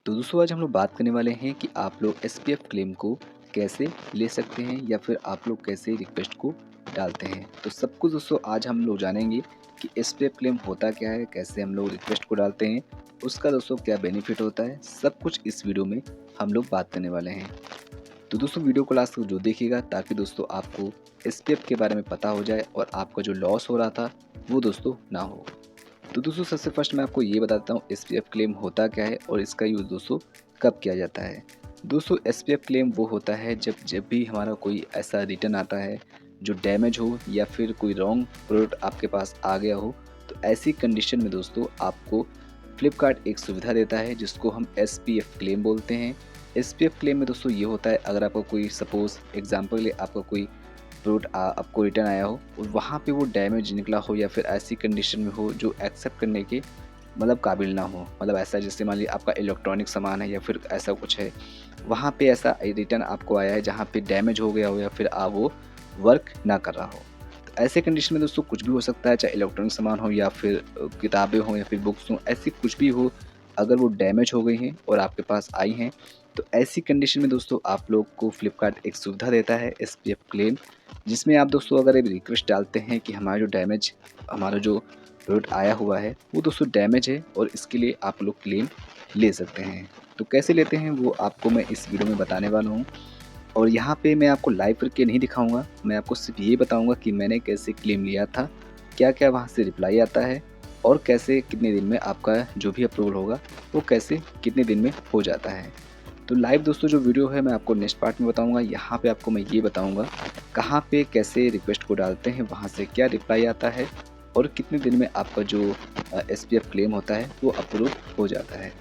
तो दोस्तों आज हम लोग बात करने वाले हैं कि आप लोग एसपीएफ क्लेम को कैसे ले सकते हैं या फिर आप लोग कैसे रिक्वेस्ट को डालते हैं। तो सब कुछ दोस्तों आज हम लोग जानेंगे कि एसपीएफ क्लेम होता क्या है, कैसे हम लोग रिक्वेस्ट को डालते हैं, उसका दोस्तों क्या बेनिफिट होता है, सब कुछ इस वीडियो में हम लोग बात करने वाले हैं। तो दोस्तों वीडियो को लास्ट तक जो देखिएगा ताकि दोस्तों आपको एसपीएफ के बारे में पता हो जाए और आपका जो लॉस हो रहा था वो दोस्तों ना हो। तो दोस्तों सबसे फर्स्ट मैं आपको ये बताता हूँ एसपीएफ क्लेम होता क्या है और इसका यूज़ दोस्तों कब किया जाता है। दोस्तों एसपीएफ क्लेम वो होता है जब जब भी हमारा कोई ऐसा रिटर्न आता है जो डैमेज हो या फिर कोई रॉन्ग प्रोडक्ट आपके पास आ गया हो। तो ऐसी कंडीशन में दोस्तों आपको फ्लिपकार्ट एक सुविधा देता है जिसको हम एसपीएफ क्लेम बोलते हैं। एसपीएफ क्लेम में दोस्तों ये होता है अगर आपका कोई सपोज़ एग्जाम्पल ले आपका कोई प्रोडक्ट आपको रिटर्न आया हो और वहाँ पे वो डैमेज निकला हो या फिर ऐसी कंडीशन में हो जो एक्सेप्ट करने के मतलब काबिल ना हो। मतलब ऐसा जैसे मान लीजिए आपका इलेक्ट्रॉनिक सामान है या फिर ऐसा कुछ है, वहाँ पे ऐसा रिटर्न आपको आया है जहाँ पे डैमेज हो गया हो या फिर वो वर्क ना कर रहा हो। तो ऐसे कंडीशन में दोस्तों कुछ भी हो सकता है, चाहे इलेक्ट्रॉनिक सामान हो या फिर किताबें हों या फिर बुक्स हों, ऐसी कुछ भी हो। अगर वो डैमेज हो गई हैं और आपके पास आई हैं तो ऐसी कंडीशन में दोस्तों आप लोग को फ्लिपकार्ट एक सुविधा देता है एसपीएफ क्लेम, जिसमें आप दोस्तों अगर एक रिक्वेस्ट डालते हैं कि हमारा जो प्रोडक्ट आया हुआ है वो दोस्तों डैमेज है और इसके लिए आप लोग क्लेम ले सकते हैं। तो कैसे लेते हैं वो आपको मैं इस वीडियो में बताने वाला हूँ और यहाँ पे मैं आपको लाइव करके नहीं दिखाऊंगा, मैं आपको सिर्फ ये बताऊंगा कि मैंने कैसे क्लेम लिया था, क्या क्या वहाँ से रिप्लाई आता है और कैसे कितने दिन में आपका जो भी अप्रूवल होगा वो कैसे कितने दिन में हो जाता है। तो लाइव दोस्तों जो वीडियो है मैं आपको नेक्स्ट पार्ट में बताऊंगा। यहाँ पे आपको मैं ये बताऊंगा कहाँ पे कैसे रिक्वेस्ट को डालते हैं, वहाँ से क्या रिप्लाई आता है और कितने दिन में आपका जो एसपीएफ क्लेम होता है वो अप्रूव हो जाता है।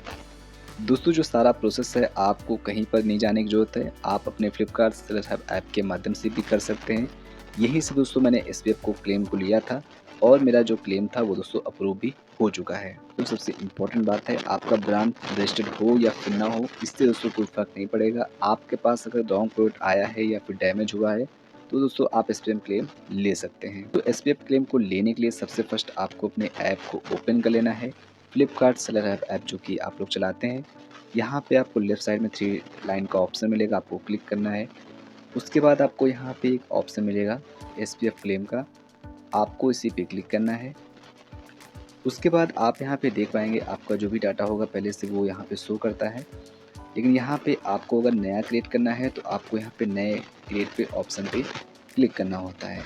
दोस्तों जो सारा प्रोसेस है आपको कहीं पर नहीं जाने की ज़रूरत है, आप अपने फ्लिपकार्ट सेलर हब ऐप के माध्यम से भी कर सकते हैं। यहीं से दोस्तों मैंने एसपीएफ को क्लेम को लिया था और मेरा जो क्लेम था वो दोस्तों अप्रूव भी हो चुका है। तो सबसे इम्पोर्टेंट बात है आपका ब्रांड रजिस्टर्ड हो या फिर ना हो, इससे दोस्तों कोई फ़र्क नहीं पड़ेगा। आपके पास अगर रॉन्ग प्रोडक्ट आया है या फिर डैमेज हुआ है तो दोस्तों आप एसपीएफ क्लेम ले सकते हैं। तो एसपीएफ क्लेम को लेने के लिए सबसे फर्स्ट आपको अपने ऐप को ओपन कर लेना है, फ्लिपकार्ट सेलर ऐप जो कि आप लोग चलाते हैं। यहाँ पे आपको लेफ्ट साइड में 3 लाइन का ऑप्शन मिलेगा, आपको क्लिक करना है। उसके बाद आपको यहाँ पे एक ऑप्शन मिलेगा एसपीएफ क्लेम का, आपको इसी पे क्लिक करना है। उसके बाद आप यहाँ पे देख पाएंगे आपका जो भी डाटा होगा पहले से वो यहाँ पे शो करता है, लेकिन यहाँ पे आपको अगर नया क्रिएट करना है तो आपको यहाँ पे नए क्रिएट पे ऑप्शन पे क्लिक करना होता है।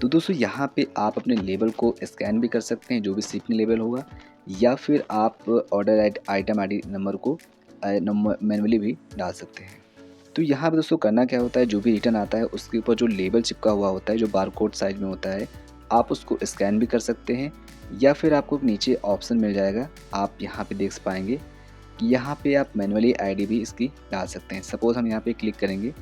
तो दोस्तों यहाँ पे आप अपने लेबल को स्कैन भी कर सकते हैं जो भी शिपिंग लेबल होगा, या फिर आप ऑर्डर आइटम आईडी नंबर को मैनुअली भी डाल सकते हैं। तो यहाँ पे दोस्तों करना क्या होता है, जो भी रिटर्न आता है उसके ऊपर जो लेबल चिपका हुआ होता है जो बारकोड साइज में होता है, आप उसको स्कैन भी कर सकते हैं या फिर आपको नीचे ऑप्शन मिल जाएगा, आप यहाँ पे देख पाएंगे कि यहाँ पे आप मैनुअली आईडी भी इसकी डाल सकते हैं। सपोज़ हम यहाँ पे क्लिक करेंगे,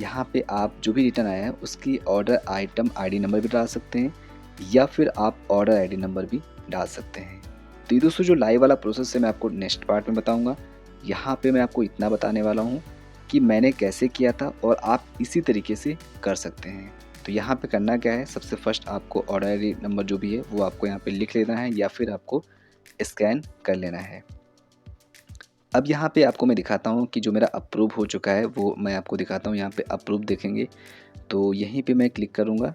यहाँ पे आप जो भी रिटर्न आया है उसकी ऑर्डर आइटम आईडी नंबर भी डाल सकते हैं या फिर आप ऑर्डर आईडी नंबर भी डाल सकते हैं। तो ये दोस्तों जो लाइव वाला प्रोसेस है मैं आपको नेक्स्ट पार्ट में बताऊंगा। यहाँ पे मैं आपको इतना बताने वाला हूँ कि मैंने कैसे किया था और आप इसी तरीके से कर सकते हैं। तो यहाँ पे करना क्या है, सबसे फर्स्ट आपको ऑर्डर आईडी नंबर जो भी है वो आपको यहाँ पे लिख लेना है या फिर आपको स्कैन कर लेना है। अब यहाँ पे आपको मैं दिखाता हूँ कि जो मेरा अप्रूव हो चुका है वो मैं आपको दिखाता हूँ। यहाँ पे अप्रूव देखेंगे तो यहीं पे मैं क्लिक करूँगा।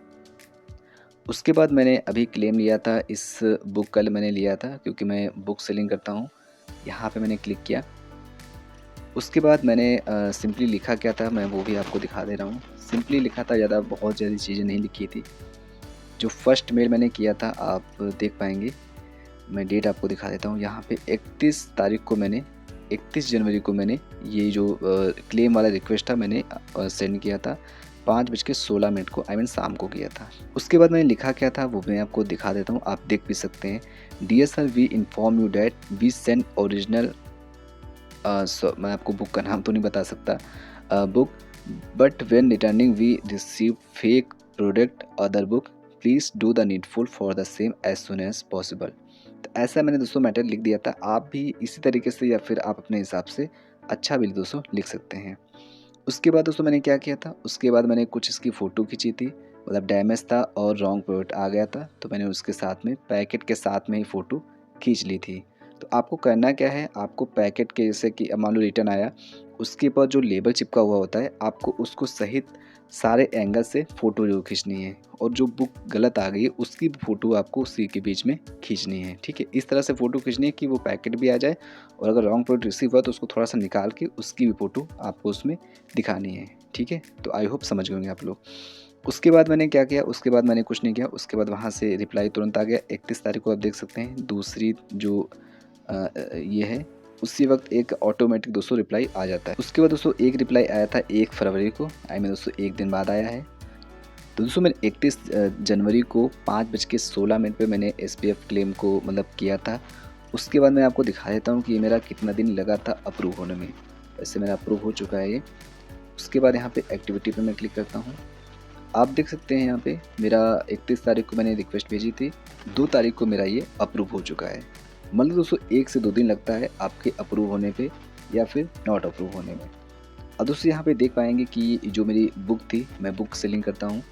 उसके बाद मैंने अभी क्लेम लिया था, इस बुक कल मैंने लिया था क्योंकि मैं बुक सेलिंग करता हूँ। यहाँ पे मैंने क्लिक किया। उसके बाद मैंने सिंपली लिखा क्या था मैं वो भी आपको दिखा दे रहा हूँ। सिंपली लिखा था, ज़्यादा बहुत ज़्यादा चीज़ें नहीं लिखी थी। जो फर्स्ट मेल मैंने किया था आप देख पाएंगे, मैं डेट आपको दिखा देता हूँ। यहाँ पे 31 जनवरी को मैंने ये जो क्लेम वाला रिक्वेस्ट था मैंने सेंड किया था 5:16 को, आई मीन शाम को किया था। उसके बाद मैंने लिखा क्या था वो मैं आपको दिखा देता हूँ, आप देख भी सकते हैं। Dear sir, we inform you that we send original, मैं आपको बुक का नाम तो नहीं बता सकता, book, but when returning we receive fake product other book, please do the needful for the same as soon as possible. तो ऐसा मैंने दोस्तों मैटर लिख दिया था, आप भी इसी तरीके से या फिर आप अपने हिसाब से अच्छा भी दोस्तों लिख सकते हैं। उसके बाद दोस्तों मैंने क्या किया था, उसके बाद मैंने कुछ इसकी फ़ोटो खींची थी, मतलब डैमेज था और रॉन्ग प्रोडक्ट आ गया था तो मैंने उसके साथ में पैकेट के साथ में ही फ़ोटो खींच ली थी। तो आपको करना क्या है, आपको पैकेट के जैसे कि मान लो रिटर्न आया, उसके ऊपर जो लेबल चिपका हुआ होता है, आपको उसको सहित सारे एंगल से फ़ोटो ज़रूर खींचनी है, और जो बुक गलत आ गई है उसकी भी फ़ोटो आपको उसी के बीच में खींचनी है। ठीक है, इस तरह से फ़ोटो खींचनी है कि वो पैकेट भी आ जाए, और अगर रॉन्ग प्रोडक्ट रिसीव हुआ तो उसको थोड़ा सा निकाल के उसकी भी फ़ोटो आपको उसमें दिखानी है। ठीक है, तो आई होप समझ गए होंगे आप लोग। उसके बाद मैंने क्या किया, उसके बाद मैंने कुछ नहीं किया, उसके बाद वहाँ से रिप्लाई तुरंत आ गया। 31 तारीख को आप देख सकते हैं, दूसरी जो ये है, उसी वक्त एक ऑटोमेटिक दोस्तों रिप्लाई आ जाता है। उसके बाद दोस्तों एक रिप्लाई आया था 1 फरवरी को, आई मीन दोस्तों 1 दिन बाद आया है। तो दोस्तों मैंने 31 जनवरी को 5:16 पे मैंने SPF क्लेम को मतलब किया था। उसके बाद मैं आपको दिखा देता हूँ कि ये मेरा कितना दिन लगा था अप्रूव होने में। वैसे मेरा अप्रूव हो चुका है ये। उसके बाद यहाँ पे एक्टिविटी पे मैं क्लिक करता हूँ। आप देख सकते हैं यहाँ पे मेरा 31 तारीख को मैंने रिक्वेस्ट भेजी थी, 2 तारीख को मेरा ये अप्रूव हो चुका है। मतलब दोस्तों 1 से 2 दिन लगता है आपके अप्रूव होने पे या फिर नॉट अप्रूव होने में। अब दोस्तों यहाँ पे देख पाएंगे कि जो मेरी बुक थी, मैं बुक सेलिंग करता हूँ,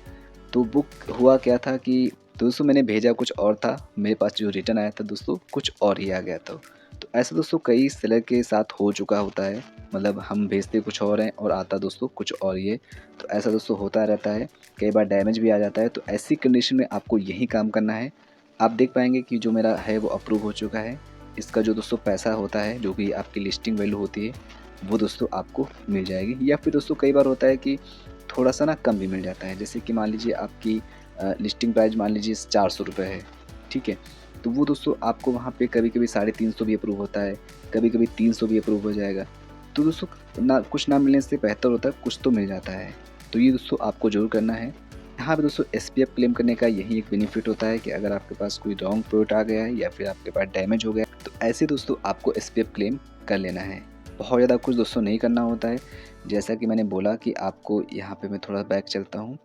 तो बुक हुआ क्या था कि दोस्तों मैंने भेजा कुछ और था, मेरे पास जो रिटर्न आया था दोस्तों कुछ और ही आ गया था। तो ऐसा दोस्तों कई सेलर के साथ हो चुका होता है, मतलब हम भेजते कुछ और हैं और आता दोस्तों कुछ और ही है। तो ऐसा दोस्तों होता रहता है, कई बार डैमेज भी आ जाता है। तो ऐसी कंडीशन में आपको यही काम करना है। आप देख पाएंगे कि जो मेरा है वो अप्रूव हो चुका है। इसका जो दोस्तों पैसा होता है, जो भी आपकी लिस्टिंग वैल्यू होती है, वो दोस्तों आपको मिल जाएगी। या फिर दोस्तों कई बार होता है कि थोड़ा सा ना कम भी मिल जाता है। जैसे कि मान लीजिए आपकी लिस्टिंग प्राइस मान लीजिए 400 रुपये है, ठीक है, तो वो दोस्तों आपको वहाँ पे कभी कभी 350 भी अप्रूव होता है, कभी कभी 300 भी अप्रूव हो जाएगा। तो दोस्तों ना कुछ ना मिलने से बेहतर होता है कुछ तो मिल जाता है। तो ये दोस्तों आपको ज़रूर करना है। यहाँ पे दोस्तों SPF क्लेम करने का यही एक बेनिफिट होता है कि अगर आपके पास कोई रॉन्ग प्रोडक्ट आ गया है या फिर आपके पास डैमेज हो गया, तो ऐसे दोस्तों आपको SPF क्लेम कर लेना है। बहुत ज़्यादा कुछ दोस्तों नहीं करना होता है। जैसा कि मैंने बोला कि आपको यहाँ पे मैं थोड़ा बैक चलता हूँ,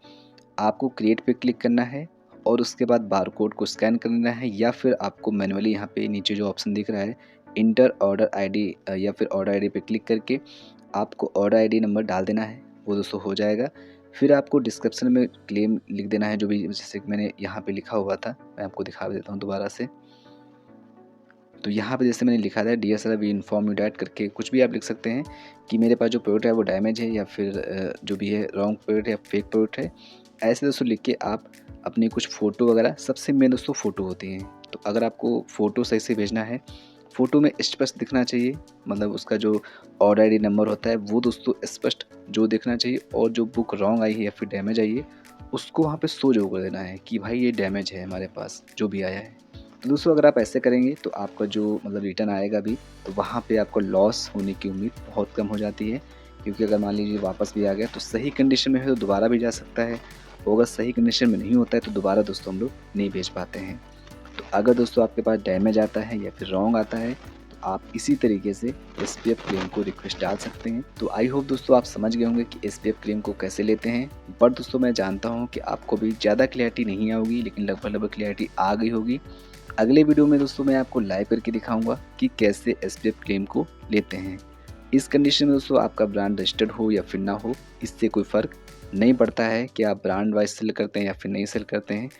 आपको क्रिएट पे क्लिक करना है और उसके बाद बारकोड को स्कैन करना है, या फिर आपको मैनुअली यहाँ पे नीचे जो ऑप्शन दिख रहा है इंटर ऑर्डर आईडी, या फिर ऑर्डर आईडी पे क्लिक करके आपको ऑर्डर आईडी नंबर डाल देना है, वो दोस्तों हो जाएगा। फिर आपको डिस्क्रिप्शन में क्लेम लिख देना है, जो भी जैसे कि मैंने यहाँ पे लिखा हुआ था, मैं आपको दिखा देता हूँ दोबारा से। तो यहाँ पे जैसे मैंने लिखा था dear sir we inform you that करके कुछ भी आप लिख सकते हैं कि मेरे पास जो प्रोडक्ट है वो डैमेज है, या फिर जो भी है रॉन्ग प्रोडक्ट है या फेक प्रोडक्ट है। ऐसे दोस्तों लिख के आप अपनी कुछ फ़ोटो वगैरह, सबसे मेन दोस्तों फ़ोटो होती हैं। तो अगर आपको फ़ोटो सही से भेजना है, फ़ोटो में स्पष्ट दिखना चाहिए, मतलब उसका जो ऑर्डर आईडी नंबर होता है वो दोस्तों स्पष्ट जो दिखना चाहिए, और जो बुक रॉन्ग आई है या फिर डैमेज आई है उसको वहाँ पे शो ज़रूर कर देना है कि भाई ये डैमेज है हमारे पास जो भी आया है। तो दोस्तों अगर आप ऐसे करेंगे तो आपका जो मतलब रिटर्न आएगा भी, तो वहाँ पे आपको लॉस होने की उम्मीद बहुत कम हो जाती है। क्योंकि अगर मान लीजिए वापस भी आ गया तो सही कंडीशन में है तो दोबारा भी जा सकता है, और अगर सही कंडीशन में नहीं होता है तो दोबारा दोस्तों हम लोग नहीं भेज पाते हैं। तो अगर दोस्तों आपके पास डैमेज आता है या फिर रॉन्ग आता है, तो आप इसी तरीके से SPF क्लेम को रिक्वेस्ट डाल सकते हैं। तो आई होप दोस्तों आप समझ गए होंगे कि SPF क्लेम को कैसे लेते हैं। बट दोस्तों मैं जानता हूँ कि आपको भी ज़्यादा क्लैरिटी नहीं होगी, लेकिन लगभग क्लैरिटी आ गई होगी। अगले वीडियो में दोस्तों मैं आपको लाइव करके दिखाऊंगा कि कैसे SPF क्लेम को लेते हैं। इस कंडीशन में दोस्तों आपका ब्रांड रजिस्टर्ड हो या फिर ना हो, इससे कोई फ़र्क नहीं पड़ता है कि आप ब्रांड वाइज सेल करते हैं या फिर नहीं सेल करते हैं,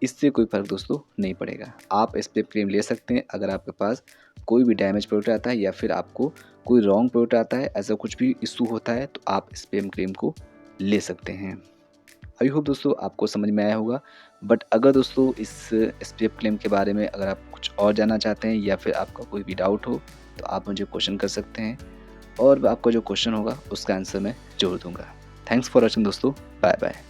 इससे कोई फ़र्क दोस्तों नहीं पड़ेगा। आप SPF क्लेम ले सकते हैं अगर आपके पास कोई भी डैमेज प्रोडक्ट आता है या फिर आपको कोई रॉन्ग प्रोडक्ट आता है, ऐसा कुछ भी इशू होता है तो आप SPF क्लेम को ले सकते हैं। आई होप दोस्तों आपको समझ में आया होगा। बट अगर दोस्तों इस SPF क्लेम के बारे में अगर आप कुछ और जानना चाहते हैं या फिर आपका कोई भी डाउट हो, तो आप मुझे क्वेश्चन कर सकते हैं, और आपका जो क्वेश्चन होगा उसका आंसर मैं ज़रूर दूंगा। थैंक्स फॉर वॉचिंग दोस्तों, बाय बाय।